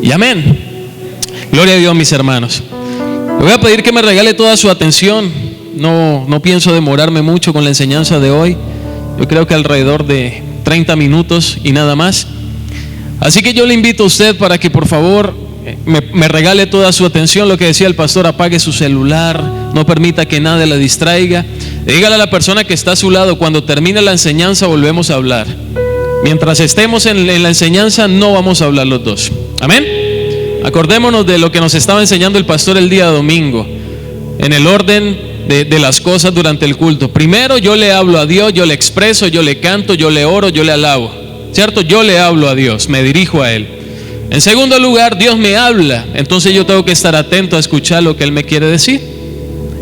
Y amén. Gloria a Dios, mis hermanos. Le voy a pedir que me regale toda su atención. No pienso demorarme mucho con la enseñanza de hoy. Yo creo que alrededor de 30 minutos y nada más. Así que yo le invito a usted para que por favor me regale toda su atención. Lo que decía el pastor, apague su celular, no permita que nada le distraiga. Dígale a la persona que está a su lado, cuando termine la enseñanza volvemos a hablar. Mientras estemos en la enseñanza no vamos a hablar los dos. Amén. Acordémonos de lo que nos estaba enseñando el pastor el día domingo, en el orden de las cosas durante el culto. Primero yo le hablo a Dios, yo le expreso, yo le canto, yo le oro, yo le alabo, ¿cierto? Yo le hablo a Dios, me dirijo a Él. En segundo lugar, Dios me habla, entonces yo tengo que estar atento a escuchar lo que Él me quiere decir.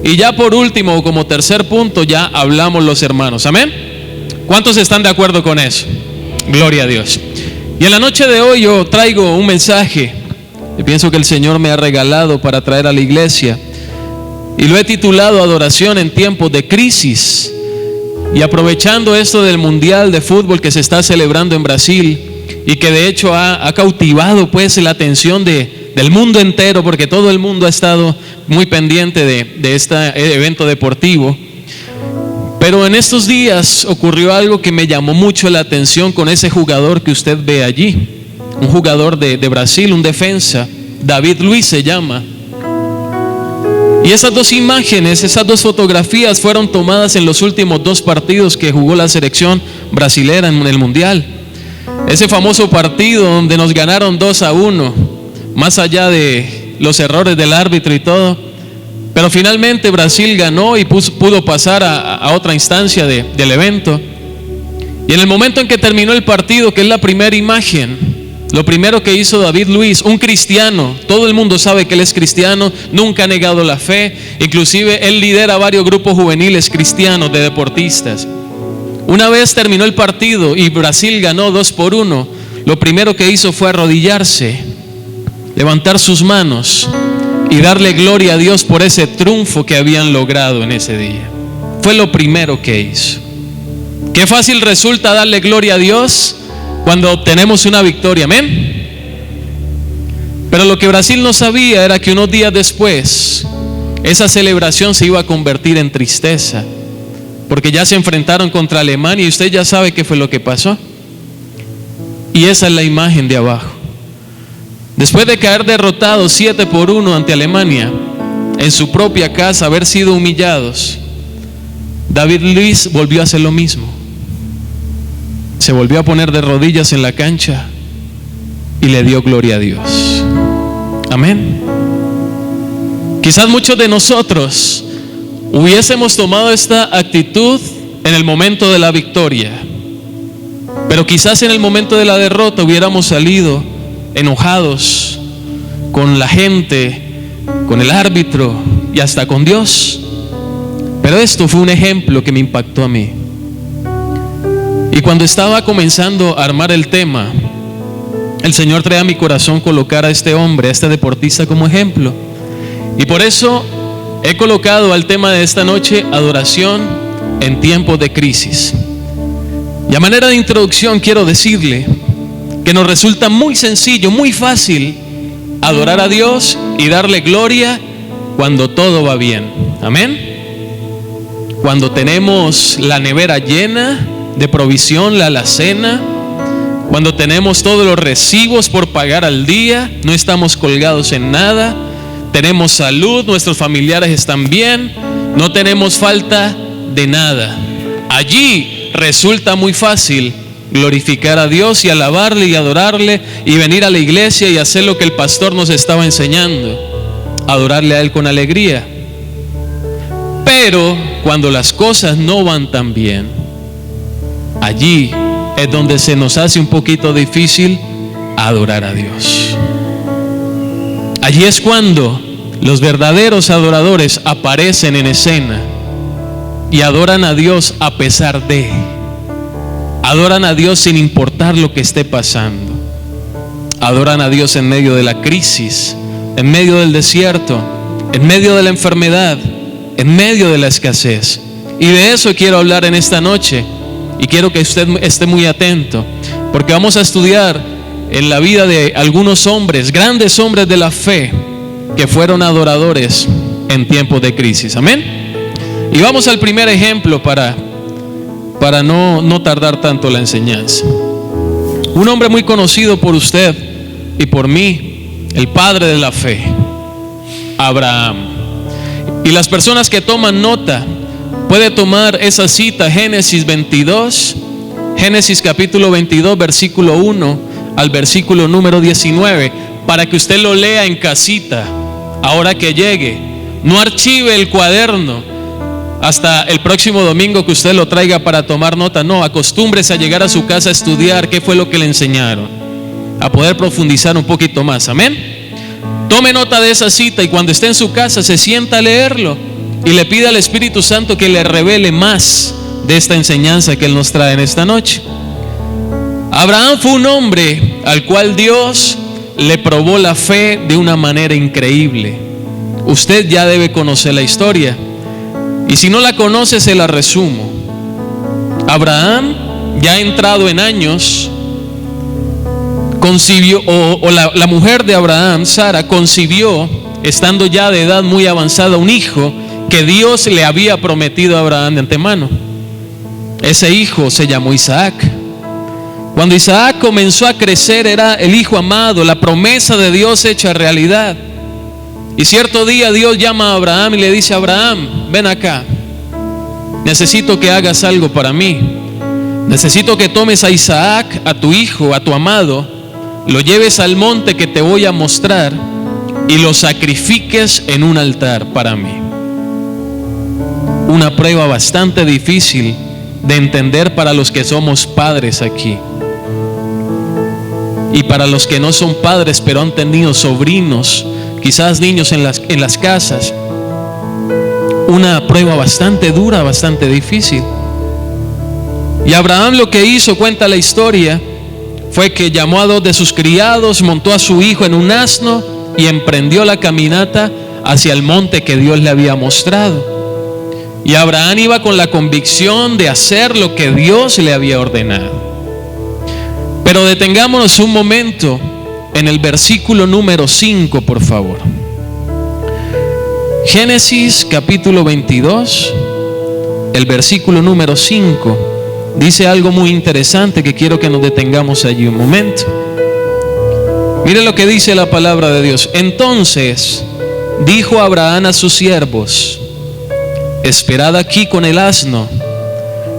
Y ya por último, como tercer punto, ya hablamos los hermanos. Amén. ¿Cuántos están de acuerdo con eso? Gloria a Dios. Y en la noche de hoy yo traigo un mensaje que pienso que el Señor me ha regalado para traer a la iglesia, y lo he titulado Adoración en tiempos de crisis. Y aprovechando esto del Mundial de Fútbol que se está celebrando en Brasil, y que de hecho ha cautivado pues la atención del mundo entero, porque todo el mundo ha estado muy pendiente de este evento deportivo. Pero en estos días ocurrió algo que me llamó mucho la atención con ese jugador que usted ve allí, un jugador de Brasil, un defensa, David Luiz se llama. Y esas dos imágenes, esas dos fotografías fueron tomadas en los últimos dos partidos que jugó la selección brasilera en el Mundial. Ese famoso partido donde nos ganaron 2-1, más allá de los errores del árbitro y todo. Pero finalmente Brasil ganó y pudo pasar a otra instancia del evento. Y en el momento en que terminó el partido, que es la primera imagen, lo primero que hizo David Luiz, un cristiano, todo el mundo sabe que él es cristiano, nunca ha negado la fe, inclusive él lidera varios grupos juveniles cristianos de deportistas. Una vez terminó el partido y Brasil ganó 2-1, lo primero que hizo fue arrodillarse, levantar sus manos y darle gloria a Dios por ese triunfo que habían logrado en ese día. Fue lo primero que hizo. Qué fácil resulta darle gloria a Dios cuando obtenemos una victoria, amén. Pero lo que Brasil no sabía era que unos días después esa celebración se iba a convertir en tristeza, porque ya se enfrentaron contra Alemania y usted ya sabe qué fue lo que pasó. Y esa es la imagen de abajo. Después de caer derrotados 7-1 ante Alemania, en su propia casa, haber sido humillados, David Luiz volvió a hacer lo mismo. Se volvió a poner de rodillas en la cancha y le dio gloria a Dios. Amén. Quizás muchos de nosotros hubiésemos tomado esta actitud en el momento de la victoria, pero quizás en el momento de la derrota hubiéramos salido enojados con la gente, con el árbitro y hasta con Dios. Pero esto fue un ejemplo que me impactó a mí. Y cuando estaba comenzando a armar el tema, el Señor trae a mi corazón colocar a este hombre, a este deportista como ejemplo. Y por eso he colocado al tema de esta noche, adoración en tiempos de crisis. Y a manera de introducción quiero decirle que nos resulta muy sencillo, muy fácil adorar a Dios y darle gloria cuando todo va bien. Amén. Cuando tenemos la nevera llena de provisión, la alacena, cuando tenemos todos los recibos por pagar al día, no estamos colgados en nada, tenemos salud, nuestros familiares están bien, no tenemos falta de nada. Allí resulta muy fácil glorificar a Dios y alabarle y adorarle y venir a la iglesia y hacer lo que el pastor nos estaba enseñando, adorarle a Él con alegría. Pero cuando las cosas no van tan bien, allí es donde se nos hace un poquito difícil adorar a Dios. Allí es cuando los verdaderos adoradores aparecen en escena y adoran a Dios a pesar de, adoran a Dios sin importar lo que esté pasando, adoran a Dios en medio de la crisis, en medio del desierto, en medio de la enfermedad, en medio de la escasez. Y de eso quiero hablar en esta noche. Y quiero que usted esté muy atento, porque vamos a estudiar en la vida de algunos hombres, grandes hombres de la fe, que fueron adoradores en tiempos de crisis. Amén. Y vamos al primer ejemplo para no tardar tanto la enseñanza. Un hombre muy conocido por usted y por mí, el padre de la fe, Abraham. Y las personas que toman nota, puede tomar esa cita, Génesis 22, Génesis capítulo 22, versículo 1 al versículo número 19, para que usted lo lea en casita, ahora que llegue. No archive el cuaderno hasta el próximo domingo que usted lo traiga para tomar nota. No, acostúmbrese a llegar a su casa a estudiar qué fue lo que le enseñaron, a poder profundizar un poquito más. Amén. Tome nota de esa cita y cuando esté en su casa se sienta a leerlo y le pida al Espíritu Santo que le revele más de esta enseñanza que Él nos trae en esta noche. Abraham fue un hombre al cual Dios le probó la fe de una manera increíble. Usted ya debe conocer la historia, y si no la conoce se la resumo. Abraham, ya entrado en años, concibió, la mujer de Abraham, Sara, concibió, estando ya de edad muy avanzada, un hijo que Dios le había prometido a Abraham de antemano. Ese hijo se llamó Isaac. Cuando Isaac comenzó a crecer, era el hijo amado, la promesa de Dios hecha realidad. Y cierto día Dios llama a Abraham y le dice: Abraham, ven acá, necesito que hagas algo para mí. Necesito que tomes a Isaac, a tu hijo, a tu amado, lo lleves al monte que te voy a mostrar y lo sacrifiques en un altar para mí. Una prueba bastante difícil de entender para los que somos padres aquí, y para los que no son padres pero han tenido sobrinos, quizás niños en las casas. Una prueba bastante dura, bastante difícil. Y Abraham lo que hizo, cuenta la historia, fue que llamó a 2 de sus criados, montó a su hijo en un asno y emprendió la caminata hacia el monte que Dios le había mostrado. Y Abraham iba con la convicción de hacer lo que Dios le había ordenado. Pero detengámonos un momento en el versículo número 5, por favor. Génesis capítulo 22, el versículo número 5. Dice algo muy interesante que quiero que nos detengamos allí un momento. Mire lo que dice la palabra de Dios. Entonces dijo Abraham a sus siervos: esperad aquí con el asno,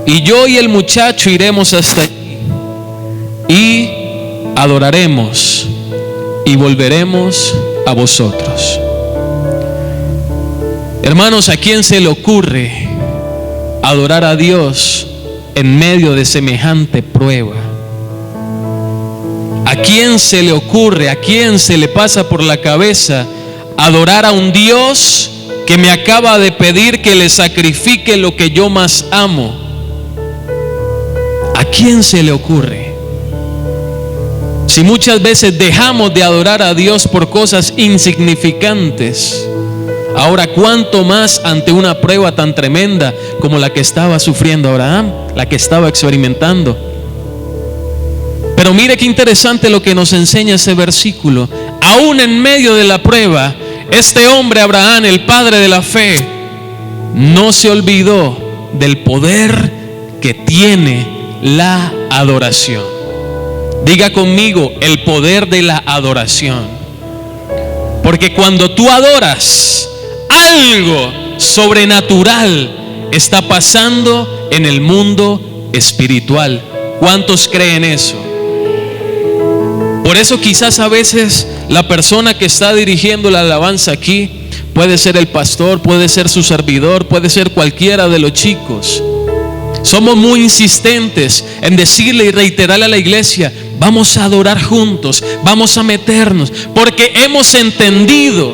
y yo y el muchacho iremos hasta allí, y adoraremos, y volveremos a vosotros. Hermanos, ¿a quién se le ocurre adorar a Dios en medio de semejante prueba? ¿A quién se le ocurre, a quién se le pasa por la cabeza adorar a un Dios que me acaba de pedir que le sacrifique lo que yo más amo? ¿A quién se le ocurre? Si muchas veces dejamos de adorar a Dios por cosas insignificantes, ahora cuánto más ante una prueba tan tremenda como la que estaba sufriendo Abraham, la que estaba experimentando. Pero mire qué interesante lo que nos enseña ese versículo. Aún en medio de la prueba, este hombre Abraham, el padre de la fe, no se olvidó del poder que tiene la adoración. Diga conmigo, el poder de la adoración. Porque cuando tú adoras, algo sobrenatural está pasando en el mundo espiritual. ¿Cuántos creen eso? Por eso quizás a veces la persona que está dirigiendo la alabanza aquí puede ser el pastor, puede ser su servidor, puede ser cualquiera de los chicos. Somos muy insistentes en decirle y reiterarle a la iglesia: vamos a adorar juntos, vamos a meternos, porque hemos entendido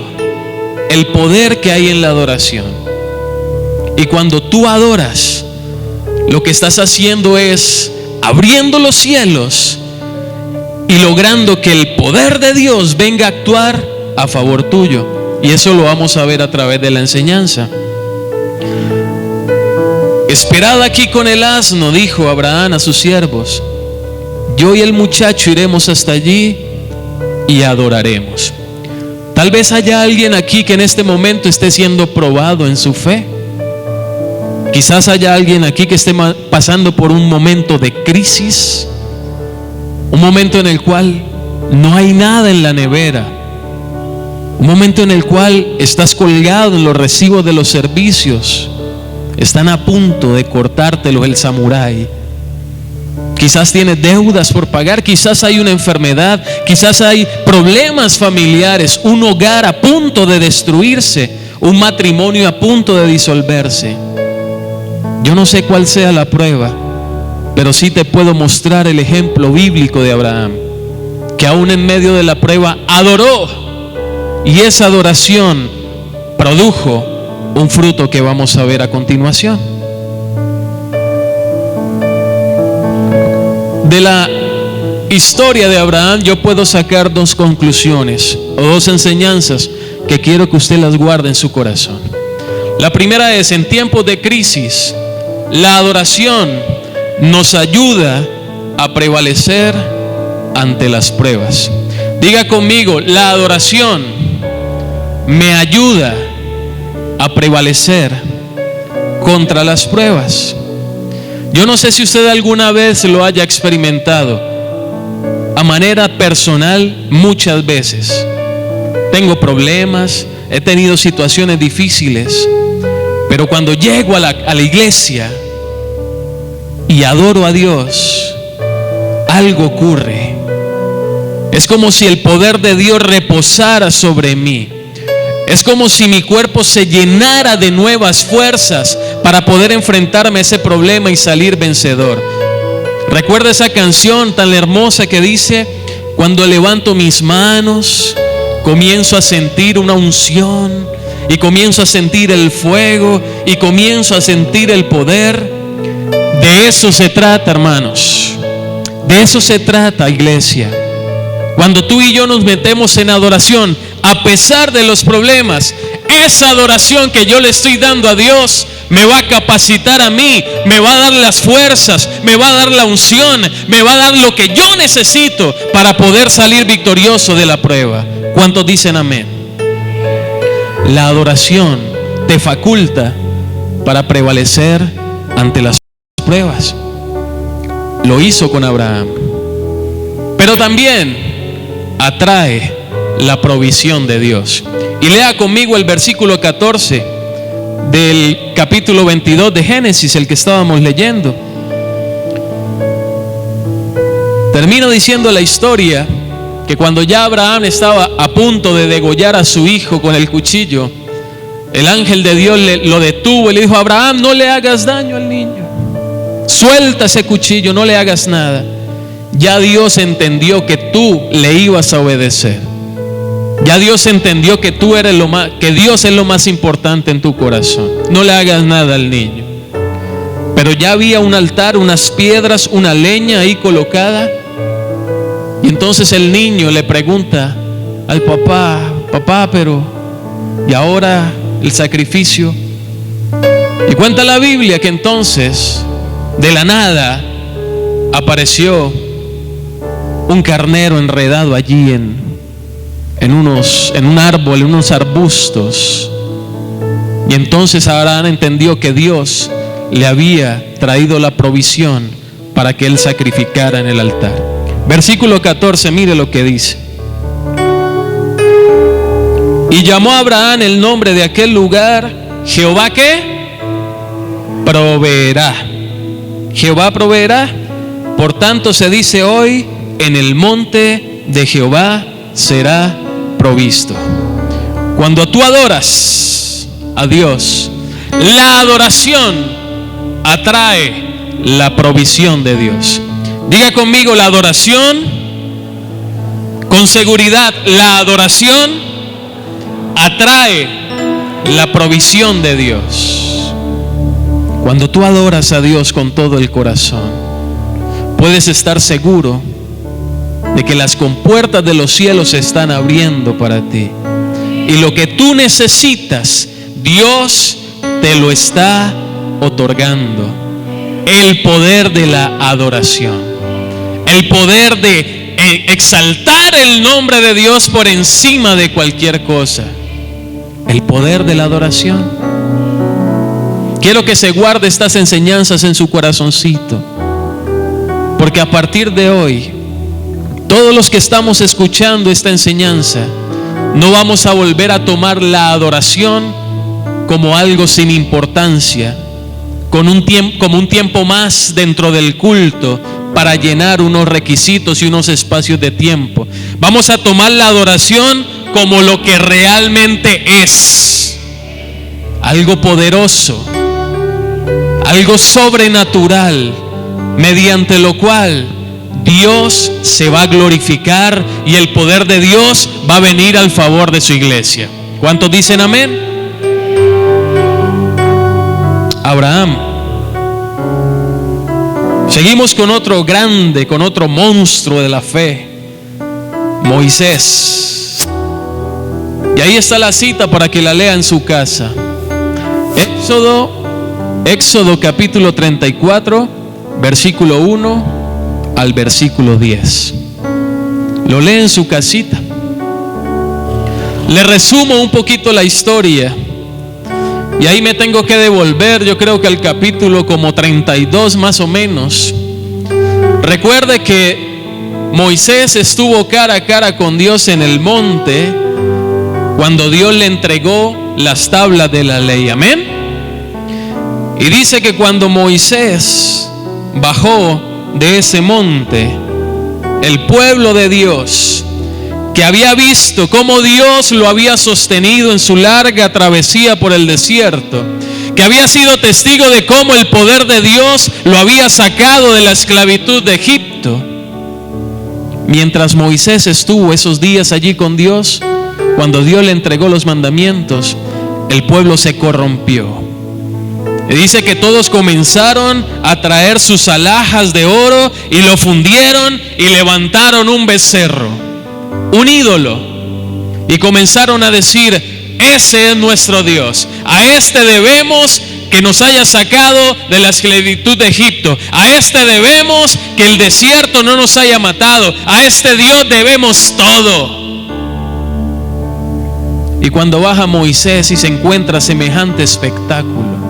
el poder que hay en la adoración. Y cuando tú adoras, lo que estás haciendo es abriendo los cielos y logrando que el poder de Dios venga a actuar a favor tuyo. Y eso lo vamos a ver a través de la enseñanza. Esperad aquí con el asno, dijo Abraham a sus siervos. yo y el muchacho iremos hasta allí y adoraremos. Tal vez haya alguien aquí que en este momento esté siendo probado en su fe. Quizás haya alguien aquí que esté pasando por un momento de crisis, un momento en el cual no hay nada en la nevera, un momento en el cual estás colgado en los recibos de los servicios, están a punto de cortártelo el samurái. Quizás tienes deudas por pagar, quizás hay una enfermedad, quizás hay problemas familiares, un hogar a punto de destruirse, un matrimonio a punto de disolverse. Yo no sé cuál sea la prueba, pero sí te puedo mostrar el ejemplo bíblico de Abraham, que aún en medio de la prueba adoró, y esa adoración produjo un fruto que vamos a ver a continuación. De la historia de Abraham yo puedo sacar dos conclusiones o dos enseñanzas que quiero que usted las guarde en su corazón. La primera es: en tiempos de crisis, la adoración nos ayuda a prevalecer ante las pruebas. Diga conmigo: la adoración me ayuda a prevalecer contra las pruebas. Yo no sé si usted alguna vez lo haya experimentado a manera personal. Muchas veces tengo problemas, he tenido situaciones difíciles, pero cuando llego a la iglesia y adoro a Dios, algo ocurre. Es como si el poder de Dios reposara sobre mí. Es como si mi cuerpo se llenara de nuevas fuerzas para poder enfrentarme a ese problema y salir vencedor. Recuerda esa canción tan hermosa que dice: cuando levanto mis manos, comienzo a sentir una unción, y comienzo a sentir el fuego, y comienzo a sentir el poder. De eso se trata, hermanos. De eso se trata, iglesia. Cuando tú y yo nos metemos en adoración, a pesar de los problemas, esa adoración que yo le estoy dando a Dios me va a capacitar a mí, me va a dar las fuerzas, me va a dar la unción, me va a dar lo que yo necesito para poder salir victorioso de la prueba. ¿Cuántos dicen amén? La adoración te faculta para prevalecer ante las pruebas. Lo hizo con Abraham, pero también atrae la provisión de Dios. Y lea conmigo el versículo 14 del capítulo 22 de Génesis, el que estábamos leyendo. Termino diciendo la historia que cuando ya Abraham estaba a punto de degollar a su hijo con el cuchillo, el ángel de Dios lo detuvo y le dijo: Abraham, no le hagas daño al niño, suelta ese cuchillo, no le hagas nada. Ya Dios entendió que tú le ibas a obedecer. Ya Dios entendió que tú eres que Dios es lo más importante en tu corazón. No le hagas nada al niño. Pero ya había un altar, unas piedras, una leña ahí colocada. Y entonces el niño le pregunta al papá: papá, pero ¿y ahora el sacrificio? Y cuenta la Biblia que entonces de la nada apareció un carnero enredado allí en un árbol, en unos arbustos. Y entonces Abraham entendió que Dios le había traído la provisión para que él sacrificara en el altar. Versículo 14, mire lo que dice: y llamó a Abraham el nombre de aquel lugar Jehová, ¿qué? Proveerá. Jehová proveerá. Por tanto se dice hoy: en el monte de Jehová será provisto. Cuando tú adoras a Dios, la adoración atrae la provisión de Dios. Diga conmigo: la adoración, con seguridad, la adoración atrae la provisión de Dios. Cuando tú adoras a Dios con todo el corazón, puedes estar seguro de que las compuertas de los cielos se están abriendo para ti. Y lo que tú necesitas, Dios te lo está otorgando. El poder de la adoración. el poder de exaltar el nombre de Dios por encima de cualquier cosa. El poder de la adoración. Quiero que se guarde estas enseñanzas en su corazoncito, porque a partir de hoy, todos los que estamos escuchando esta enseñanza, no vamos a volver a tomar la adoración como algo sin importancia, como un tiempo más dentro del culto para llenar unos requisitos y unos espacios de tiempo. Vamos a tomar la adoración como lo que realmente es: algo poderoso, algo sobrenatural, mediante lo cual Dios se va a glorificar y el poder de Dios va a venir al favor de su iglesia. ¿Cuántos dicen amén? Abraham. Seguimos con otro grande, con otro monstruo de la fe, Moisés. Y ahí está la cita para que la lea en su casa. Éxodo capítulo 34, versículo 1 al versículo 10. Lo lee en su casita. Le resumo un poquito la historia y ahí me tengo que devolver, yo creo que al capítulo como 32 más o menos. Recuerde que Moisés estuvo cara a cara con Dios en el monte cuando Dios le entregó las tablas de la ley. Amén. Y dice que cuando Moisés bajó de ese monte, el pueblo de Dios, que había visto cómo Dios lo había sostenido en su larga travesía por el desierto, que había sido testigo de cómo el poder de Dios lo había sacado de la esclavitud de Egipto, mientras Moisés estuvo esos días allí con Dios, cuando Dios le entregó los mandamientos, el pueblo se corrompió. Y dice que todos comenzaron a traer sus alhajas de oro y lo fundieron y levantaron un becerro, un ídolo, y comenzaron a decir: ese es nuestro Dios, a este debemos que nos haya sacado de la esclavitud de Egipto, a este debemos que el desierto no nos haya matado, a este Dios debemos todo. Y cuando baja Moisés y se encuentra semejante espectáculo,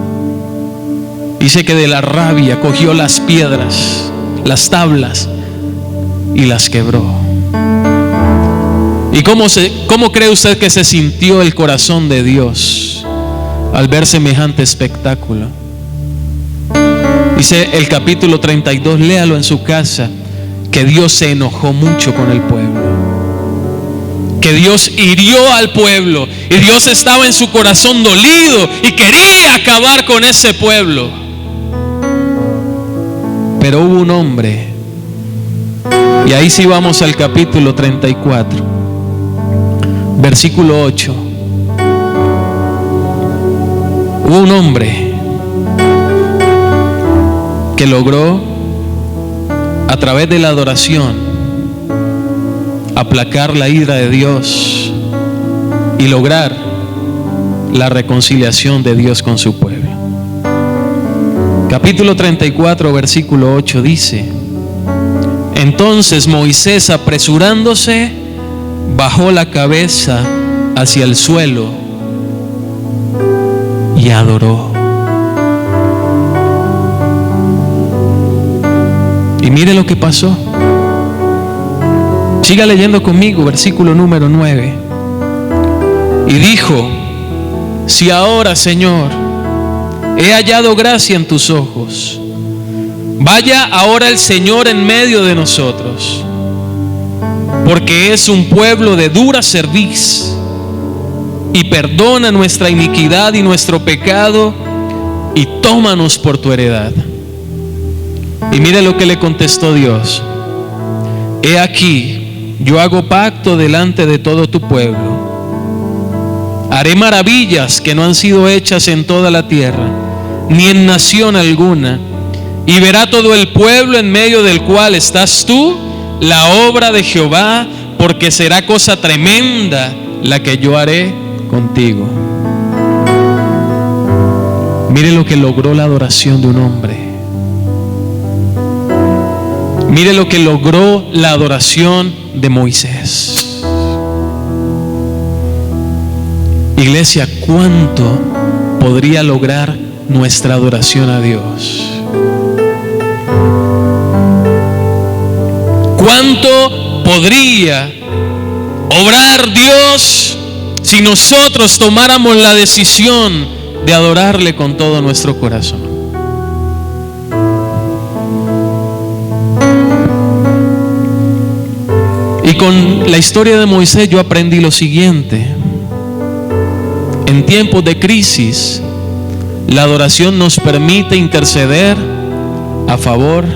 dice que de la rabia cogió las piedras, las tablas, y las quebró. ¿Y cómo cree usted que se sintió el corazón de Dios al ver semejante espectáculo? Dice el capítulo 32, léalo en su casa, que Dios se enojó mucho con el pueblo, que Dios hirió al pueblo, y Dios estaba en su corazón dolido y quería acabar con ese pueblo. Pero hubo un hombre, y ahí sí vamos al capítulo 34, versículo 8. Hubo un hombre que logró, a través de la adoración, aplacar la ira de Dios y lograr la reconciliación de Dios con su pueblo. Capítulo 34, versículo 8 dice: entonces Moisés, apresurándose, bajó la cabeza hacia el suelo y adoró. Y mire lo que pasó. Siga leyendo conmigo, versículo número 9. Y dijo: si ahora, Señor, he hallado gracia en tus ojos, vaya ahora el Señor en medio de nosotros, porque es un pueblo de dura cerviz, y perdona nuestra iniquidad y nuestro pecado, y tómanos por tu heredad. Y mire lo que le contestó Dios: he aquí, yo hago pacto delante de todo tu pueblo, haré maravillas que no han sido hechas en toda la tierra, ni en nación alguna, y verá todo el pueblo en medio del cual estás tú la obra de Jehová, porque será cosa tremenda la que yo haré contigo. Mire lo que logró la adoración de un hombre. Mire lo que logró la adoración de Moisés. Iglesia, ¿cuánto podría lograr nuestra adoración a Dios? ¿Cuánto podría obrar Dios si nosotros tomáramos la decisión de adorarle con todo nuestro corazón? Y con la historia de Moisés yo aprendí lo siguiente: en tiempos de crisis, la adoración nos permite interceder a favor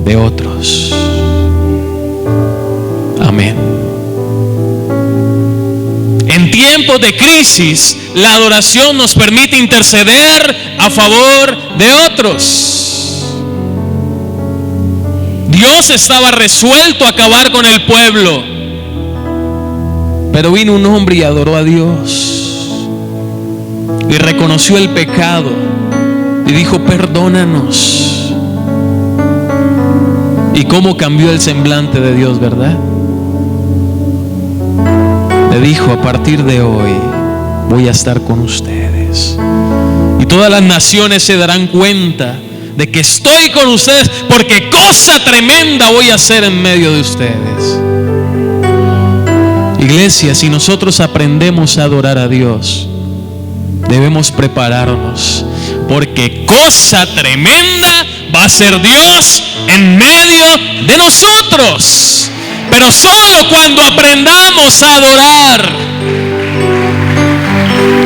de otros. Amén. En tiempos de crisis, la adoración nos permite interceder a favor de otros. Dios estaba resuelto a acabar con el pueblo, pero vino un hombre y adoró a Dios y reconoció el pecado y dijo: perdónanos. ¿Y cómo cambió el semblante de Dios, verdad? Le dijo: a partir de hoy voy a estar con ustedes, y todas las naciones se darán cuenta de que estoy con ustedes, porque cosa tremenda voy a hacer en medio de ustedes. Iglesia, si nosotros aprendemos a adorar a Dios, debemos prepararnos, porque cosa tremenda va a ser Dios en medio de nosotros. Pero solo cuando aprendamos a adorar,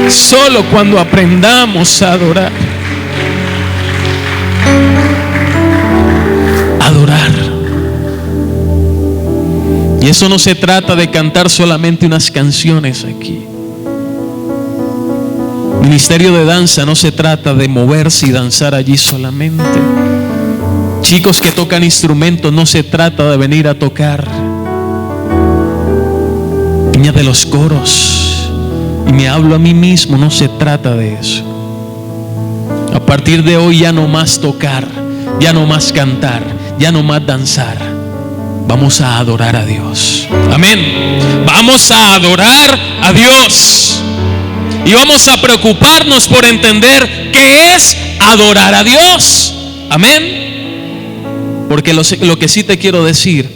solo cuando aprendamos a adorar, y eso no se trata de cantar solamente unas canciones aquí. Ministerio de danza no se trata de moverse y danzar allí solamente. Chicos que tocan instrumentos, no se trata de venir a tocar. Niña de los coros, y me hablo a mí mismo, no se trata de eso. A partir de hoy ya no más tocar, ya no más cantar, ya no más danzar. Vamos a adorar a Dios. Amén. Vamos a adorar a Dios. Y vamos a preocuparnos por entender qué es adorar a Dios. Amén. Porque lo que sí te quiero decir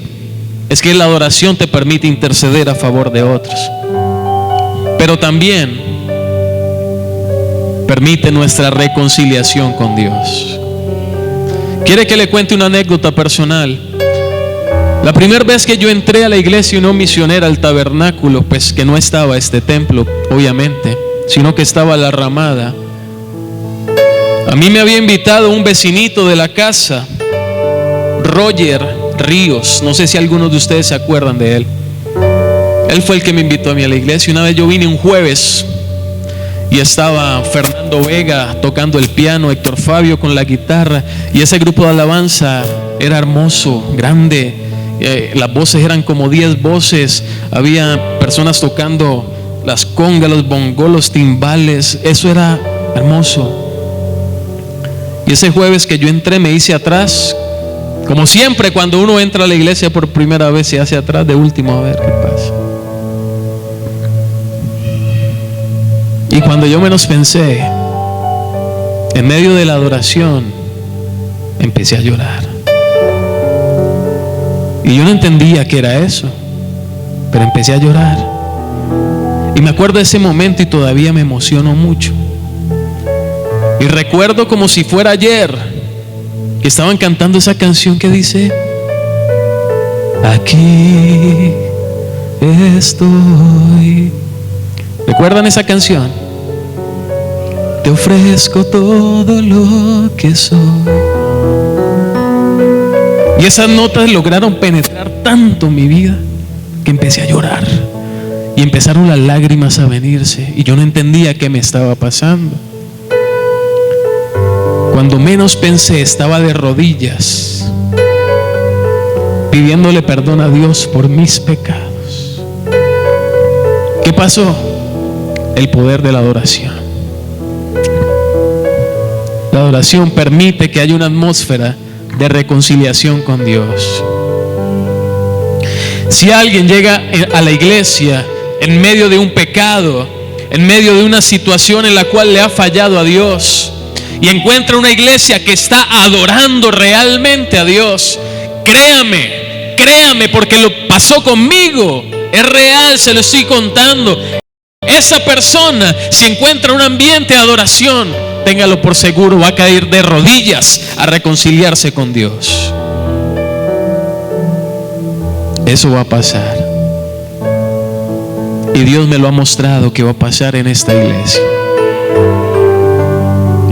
es que la adoración te permite interceder a favor de otros, pero también permite nuestra reconciliación con Dios. ¿Quiere que le cuente una anécdota personal? La primera vez que yo entré a la iglesia no misionera, al tabernáculo, pues que no estaba este templo, obviamente, sino que estaba la ramada. A mí me había invitado un vecinito de la casa, Roger Ríos. No sé si algunos de ustedes se acuerdan de él. Él fue el que me invitó a mí a la iglesia. Una vez yo vine un jueves y estaba Fernando Vega tocando el piano, Héctor Fabio con la guitarra, y ese grupo de alabanza era hermoso, grande. Las voces eran como 10 voces. Había personas tocando las congas, los bongos, los timbales. Eso era hermoso. Y ese jueves que yo entré, me hice atrás. Como siempre, cuando uno entra a la iglesia por primera vez, se hace atrás de último a ver qué pasa. Y cuando yo menos pensé, en medio de la adoración, empecé a llorar. Y yo no entendía qué era eso, pero empecé a llorar. Y me acuerdo de ese momento y todavía me emociono mucho. Y recuerdo como si fuera ayer que estaban cantando esa canción que dice: aquí estoy. ¿Recuerdan esa canción? Te ofrezco todo lo que soy. Y esas notas lograron penetrar tanto mi vida que empecé a llorar. Y empezaron las lágrimas a venirse. Y yo no entendía qué me estaba pasando. Cuando menos pensé, estaba de rodillas pidiéndole perdón a Dios por mis pecados. ¿Qué pasó? El poder de la adoración. La adoración permite que haya una atmósfera de reconciliación con Dios. Si alguien llega a la iglesia en medio de un pecado, en medio de una situación en la cual le ha fallado a Dios, y encuentra una iglesia que está adorando realmente a Dios, créame, porque lo pasó conmigo, es real, se lo estoy contando. Esa persona, si encuentra un ambiente de adoración, téngalo por seguro, va a caer de rodillas a reconciliarse con Dios. Eso va a pasar. Y Dios me lo ha mostrado que va a pasar en esta iglesia.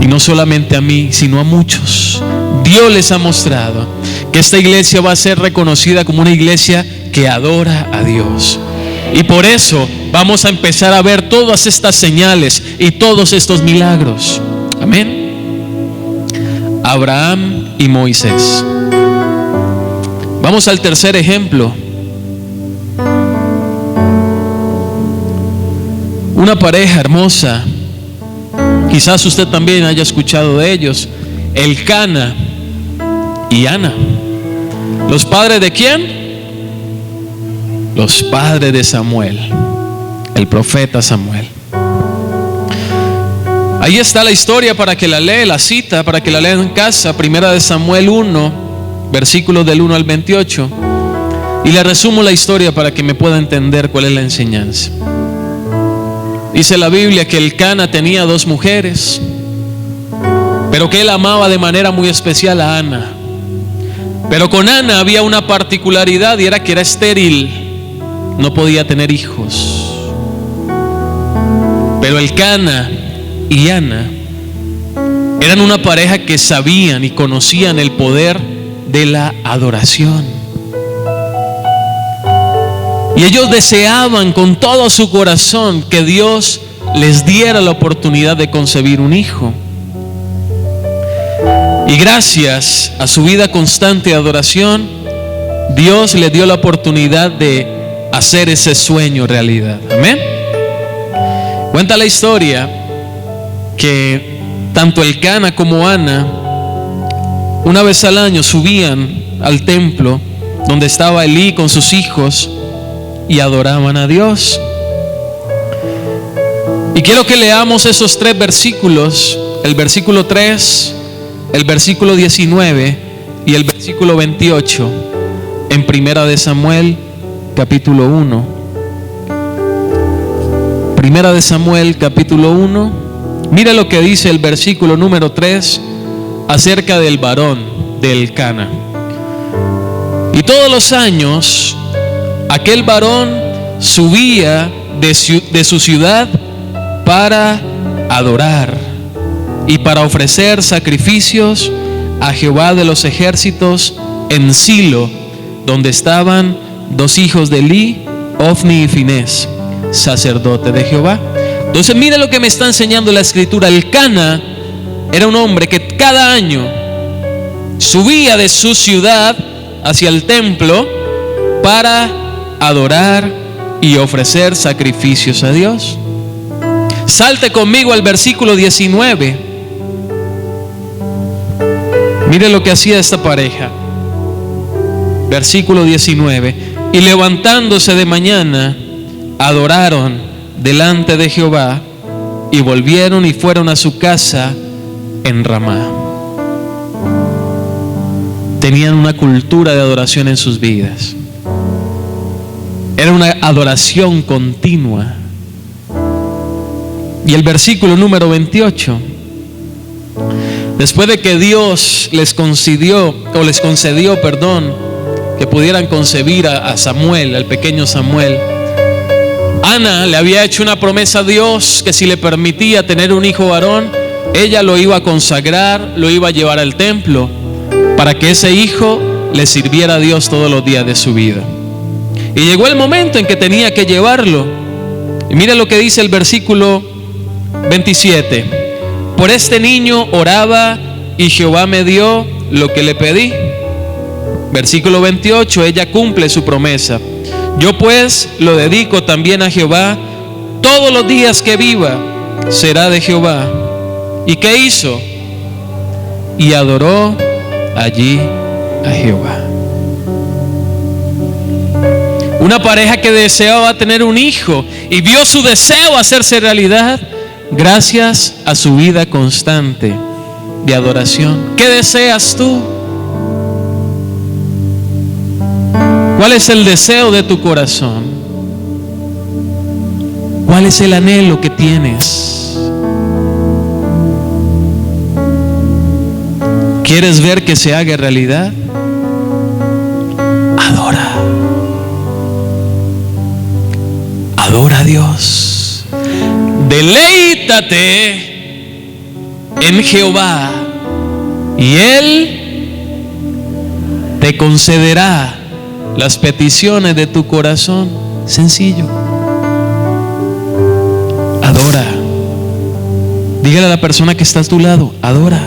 Y no solamente a mí, sino a muchos. Dios les ha mostrado que esta iglesia va a ser reconocida como una iglesia que adora a Dios. Y por eso vamos a empezar a ver todas estas señales y todos estos milagros. Amén. Abraham y Moisés. Vamos al tercer ejemplo. Una pareja hermosa. Quizás usted también haya escuchado de ellos. Elcana y Ana. ¿Los padres de quién? Los padres de Samuel, el profeta Samuel. Ahí está la historia para que la lea, la cita, para que la lea en casa. Primera de Samuel 1, versículos del 1 al 28. Y le resumo la historia para que me pueda entender cuál es la enseñanza. Dice la Biblia que Elcana tenía 2 mujeres, pero que él amaba de manera muy especial a Ana. Pero con Ana había una particularidad, y era que era estéril, no podía tener hijos. Pero Elcana y Ana eran una pareja que sabían y conocían el poder de la adoración. Y ellos deseaban con todo su corazón que Dios les diera la oportunidad de concebir un hijo. Y gracias a su vida constante de adoración, Dios les dio la oportunidad de hacer ese sueño realidad. Amén. Cuenta la historia que tanto Elcana como Ana, una vez al año, subían al templo donde estaba Elí con sus hijos y adoraban a Dios. Y quiero que leamos esos 3 versículos, el versículo 3, el versículo 19 y el versículo 28 en Primera de Samuel capítulo 1. Primera de Samuel capítulo 1. Mira lo que dice el versículo número 3 acerca del varón de Elcana. Y todos los años aquel varón subía de su ciudad para adorar y para ofrecer sacrificios a Jehová de los ejércitos en Silo, donde estaban 2 hijos de Elí, Ofni y Finés, sacerdote de Jehová. Entonces mira lo que me está enseñando la escritura. Elcana era un hombre que cada año subía de su ciudad hacia el templo para adorar y ofrecer sacrificios a Dios. Salte conmigo al versículo 19. Mire lo que hacía esta pareja. Versículo 19. Y levantándose de mañana, adoraron delante de Jehová, y volvieron y fueron a su casa en Ramá. Tenían una cultura de adoración en sus vidas. Era una adoración continua. Y el versículo número 28. Después de que Dios les concedió, que pudieran concebir a Samuel, al pequeño Samuel, Ana le había hecho una promesa a Dios que si le permitía tener un hijo varón, ella lo iba a consagrar, lo iba a llevar al templo para que ese hijo le sirviera a Dios todos los días de su vida. Y llegó el momento en que tenía que llevarlo. Y mira lo que dice el versículo 27. Por este niño oraba y Jehová me dio lo que le pedí. Versículo 28, ella cumple su promesa. Yo pues lo dedico también a Jehová, todos los días que viva será de Jehová. ¿Y qué hizo? Y adoró allí a Jehová. Una pareja que deseaba tener un hijo y vio su deseo hacerse realidad gracias a su vida constante de adoración. ¿Qué deseas tú? ¿Cuál es el deseo de tu corazón? ¿Cuál es el anhelo que tienes? ¿Quieres ver que se haga realidad? Adora. Adora a Dios. Deleítate en Jehová y Él te concederá las peticiones de tu corazón. Sencillo. Adora. Dígale a la persona que está a tu lado: adora.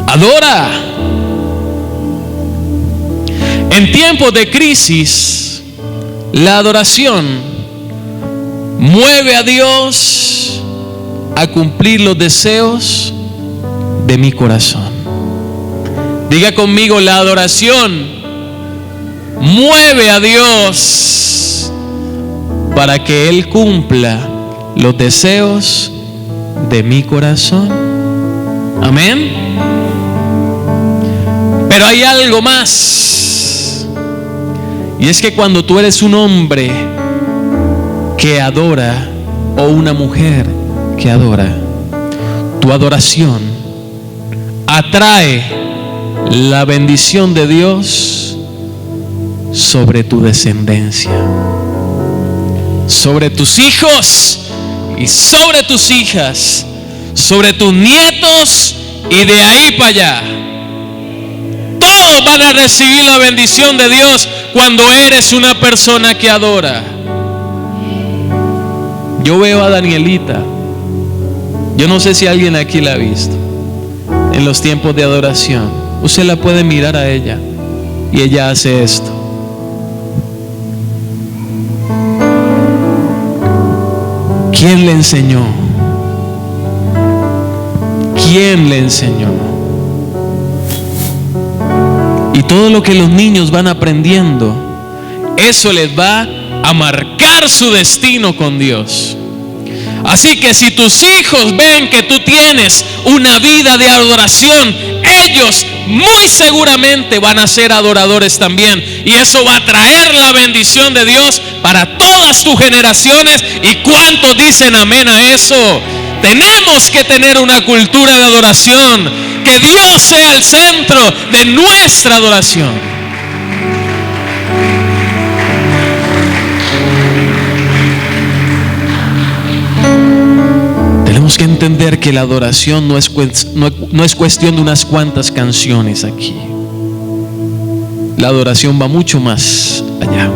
Adora. En tiempos de crisis, la adoración mueve a Dios a cumplir los deseos de mi corazón. Diga conmigo: la adoración mueve a Dios para que Él cumpla los deseos de mi corazón. Amén. Pero hay algo más, y es que cuando tú eres un hombre que adora o una mujer que adora, tu adoración atrae la bendición de Dios sobre tu descendencia, sobre tus hijos y sobre tus hijas, sobre tus nietos, y de ahí para allá. Todos van a recibir la bendición de Dios cuando eres una persona que adora. Yo veo a Danielita. Yo no sé si alguien aquí la ha visto en los tiempos de adoración. Usted la puede mirar a ella y ella hace esto. ¿Quién le enseñó? ¿Quién le enseñó? Y todo lo que los niños van aprendiendo, eso les va a marcar su destino con Dios. Así que si tus hijos ven que tú tienes una vida de adoración, ellos muy seguramente van a ser adoradores también, y eso va a traer la bendición de Dios para todas tus generaciones. ¿Y cuántos dicen amén a eso? Tenemos que tener una cultura de adoración, que Dios sea el centro de nuestra adoración. Tenemos que entender que la adoración no es cuestión de unas cuantas canciones aquí. La adoración va mucho más allá.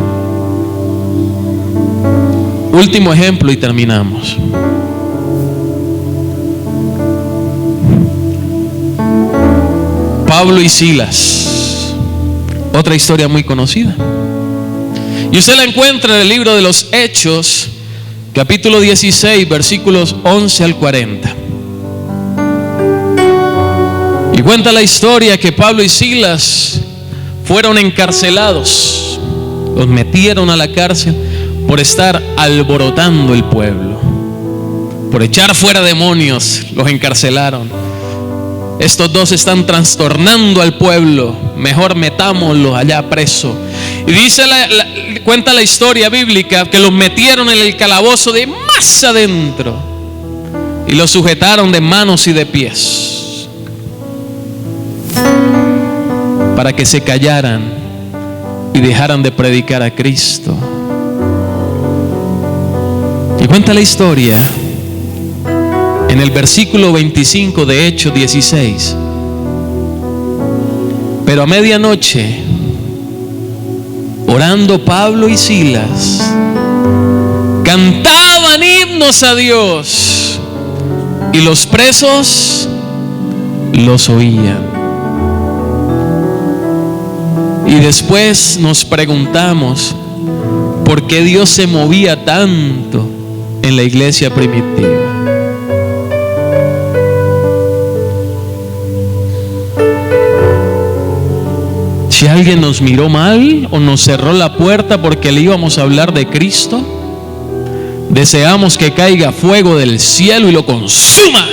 Último ejemplo y terminamos. Pablo y Silas, otra historia muy conocida, y usted la encuentra en el libro de los Hechos, capítulo 16, versículos 11 al 40. Y cuenta la historia que Pablo y Silas fueron encarcelados. Los metieron a la cárcel por estar alborotando el pueblo, por echar fuera demonios. Los encarcelaron. Estos dos están trastornando al pueblo, mejor metámoslos allá preso. Y dice cuenta la historia bíblica que los metieron en el calabozo de más adentro y los sujetaron de manos y de pies para que se callaran y dejaran de predicar a Cristo. Y cuenta la historia en el versículo 25 de Hechos 16. Pero a medianoche, orando Pablo y Silas, cantaban himnos a Dios, y los presos los oían. Y después nos preguntamos por qué Dios se movía tanto en la iglesia primitiva. Si alguien nos miró mal o nos cerró la puerta porque le íbamos a hablar de Cristo, deseamos que caiga fuego del cielo y lo consuma.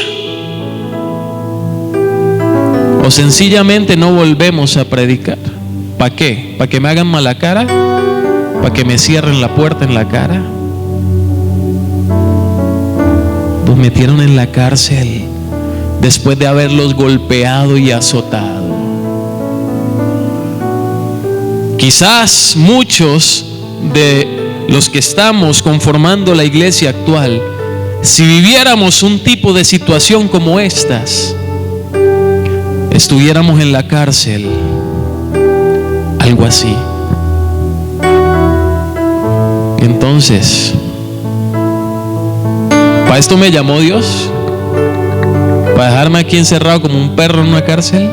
O sencillamente no volvemos a predicar. ¿Para qué? ¿Para que me hagan mala cara? ¿Para que me cierren la puerta en la cara? Los metieron en la cárcel después de haberlos golpeado y azotado. Quizás muchos de los que estamos conformando la iglesia actual, si viviéramos un tipo de situación como estas, estuviéramos en la cárcel, algo así. Entonces, ¿para esto me llamó Dios? ¿Para dejarme aquí encerrado como un perro en una cárcel?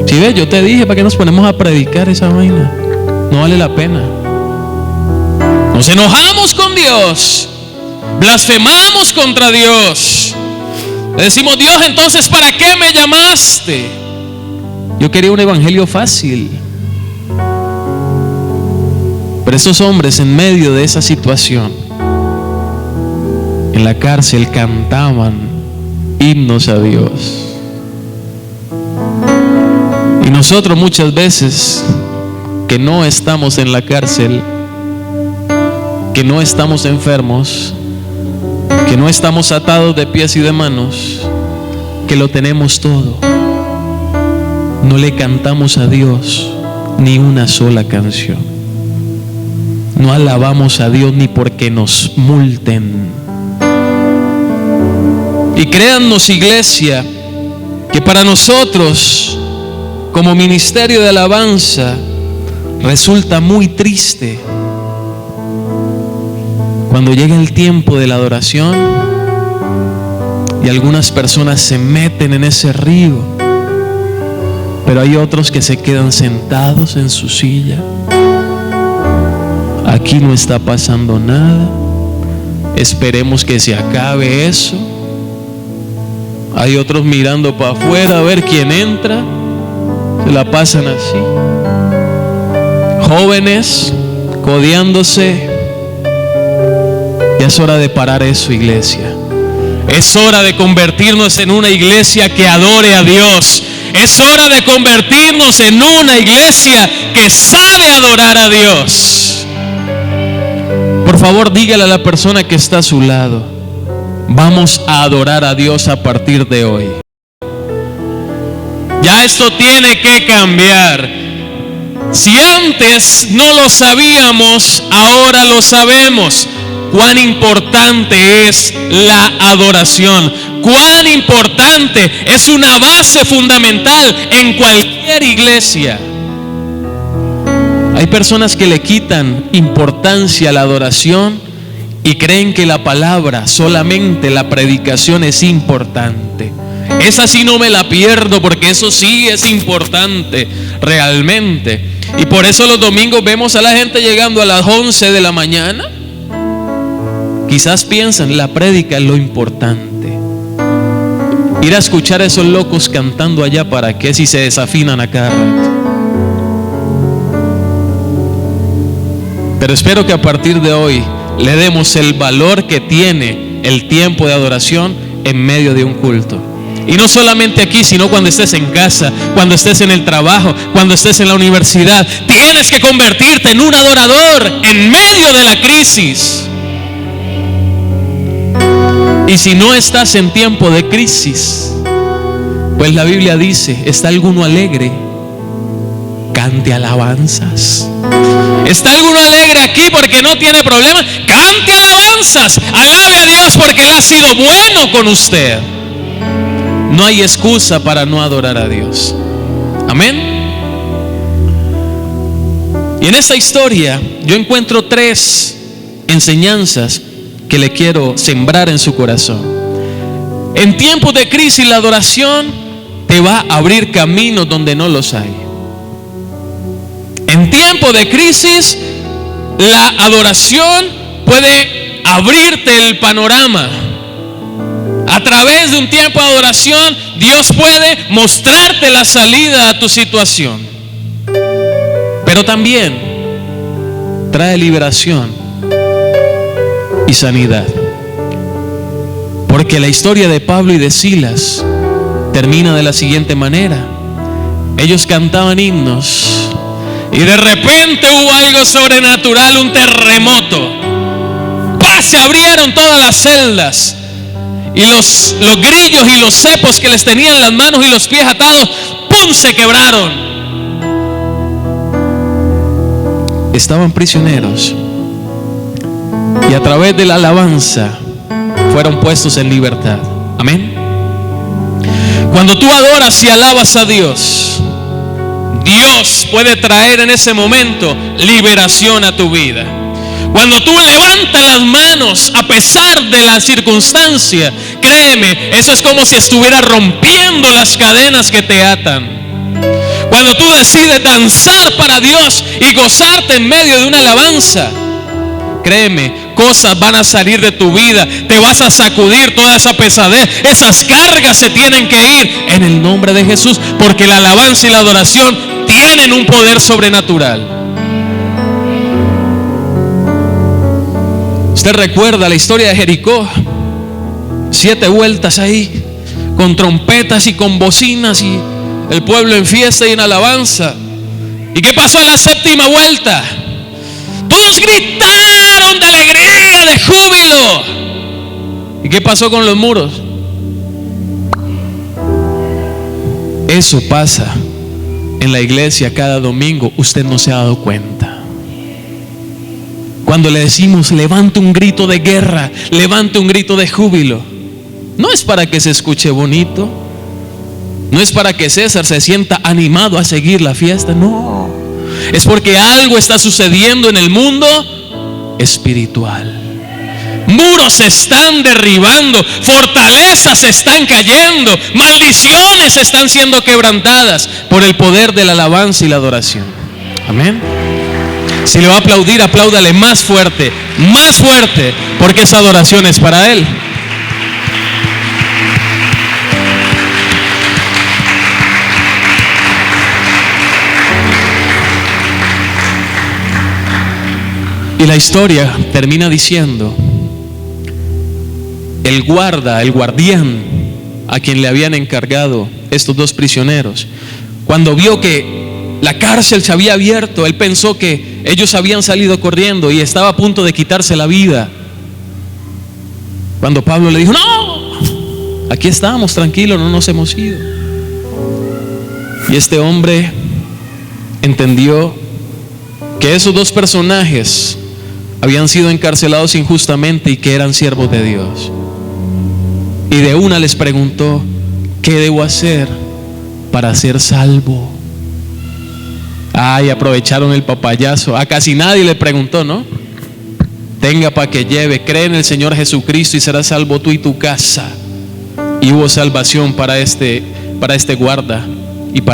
Si ves, yo te dije, ¿para qué nos ponemos a predicar esa vaina? No vale la pena. Nos enojamos con Dios, blasfemamos contra Dios. Le decimos: Dios, entonces ¿para qué me llamaste? Yo quería un evangelio fácil. Pero esos hombres, en medio de esa situación, en la cárcel, cantaban himnos a Dios. Y nosotros muchas veces, que no estamos en la cárcel, que no estamos enfermos, que no estamos atados de pies y de manos, que lo tenemos todo, no le cantamos a Dios ni una sola canción. No alabamos a Dios ni porque nos multen. Y créannos, iglesia, que para nosotros, como ministerio de alabanza, resulta muy triste cuando llega el tiempo de la adoración y algunas personas se meten en ese río, pero hay otros que se quedan sentados en su silla. Aquí no está pasando nada, esperemos que se acabe eso. Hay otros mirando para afuera a ver quién entra, se la pasan así. Jóvenes codeándose. Ya es hora de parar eso, iglesia. Es hora de convertirnos en una iglesia que adore a Dios. Es hora de convertirnos en una iglesia que sabe adorar a Dios. Por favor, dígale a la persona que está a su lado: vamos a adorar a Dios a partir de hoy. Ya esto tiene que cambiar. Si antes no lo sabíamos, ahora lo sabemos. Cuán importante es la adoración. Cuán importante es una base fundamental en cualquier iglesia. Hay personas que le quitan importancia a la adoración y creen que la palabra, solamente la predicación, es importante. Esa sí no me la pierdo, porque eso sí es importante realmente. Y por eso los domingos vemos a la gente llegando a las 11 de la mañana. Quizás piensan, la prédica es lo importante. Ir a escuchar a esos locos cantando allá, ¿para qué? Si se desafinan a cada rato. Pero espero que a partir de hoy le demos el valor que tiene el tiempo de adoración en medio de un culto. Y no solamente aquí, sino cuando estés en casa, cuando estés en el trabajo, cuando estés en la universidad. Tienes que convertirte en un adorador en medio de la crisis. Y si no estás en tiempo de crisis, pues la Biblia dice: ¿está alguno alegre? Cante alabanzas. ¿Está alguno alegre aquí porque no tiene problema? Cante alabanzas. Alabe a Dios porque Él ha sido bueno con usted. No hay excusa para no adorar a Dios. Amén. Y en esta historia yo encuentro 3 enseñanzas que le quiero sembrar en su corazón. En tiempos de crisis, la adoración te va a abrir caminos donde no los hay. En tiempo de crisis, la adoración puede abrirte el panorama. A través de un tiempo de adoración, Dios puede mostrarte la salida a tu situación. Pero también trae liberación y sanidad. Porque la historia de Pablo y de Silas termina de la siguiente manera. Ellos cantaban himnos y de repente hubo algo sobrenatural, un terremoto. ¡Pah! Se abrieron todas las celdas y los grillos y los cepos que les tenían las manos y los pies atados, ¡pum!, se quebraron. Estaban prisioneros y a través de la alabanza fueron puestos en libertad. Amén. Cuando tú adoras y alabas a Dios, Dios puede traer en ese momento liberación a tu vida. Cuando tú levantas las manos a pesar de la circunstancia, créeme, eso es como si estuviera rompiendo las cadenas que te atan. Cuando tú decides danzar para Dios y gozarte en medio de una alabanza, créeme, cosas van a salir de tu vida. Te vas a sacudir toda esa pesadez. Esas cargas se tienen que ir en el nombre de Jesús, porque la alabanza y la adoración tienen un poder sobrenatural. Usted recuerda la historia de Jericó. 7 vueltas ahí, con trompetas y con bocinas, y el pueblo en fiesta y en alabanza. ¿Y qué pasó a la 7ª vuelta? Todos gritaron de alegría, de júbilo. ¿Y qué pasó con los muros? Eso pasa en la iglesia cada domingo. Usted no se ha dado cuenta. Cuando le decimos levante un grito de guerra, levante un grito de júbilo, no es para que se escuche bonito, no es para que César se sienta animado a seguir la fiesta, no. Es porque algo está sucediendo en el mundo espiritual. Muros se están derribando, fortalezas se están cayendo, maldiciones están siendo quebrantadas por el poder de la alabanza y la adoración. Amén. Si le va a aplaudir, apláudale más fuerte, porque esa adoración es para Él. Y la historia termina diciendo: el guardián a quien le habían encargado estos 2 prisioneros, cuando vio que la cárcel se había abierto, él pensó que ellos habían salido corriendo y estaba a punto de quitarse la vida. Cuando Pablo le dijo: no, aquí estamos, tranquilos, no nos hemos ido. Y este hombre entendió que esos 2 personajes habían sido encarcelados injustamente y que eran siervos de Dios. Y de una les preguntó: ¿qué debo hacer para ser salvo? Ay, aprovecharon el papayazo. A casi nadie le preguntó, ¿no? Tenga para que lleve, cree en el Señor Jesucristo y serás salvo tú y tu casa. Y hubo salvación para este guarda y para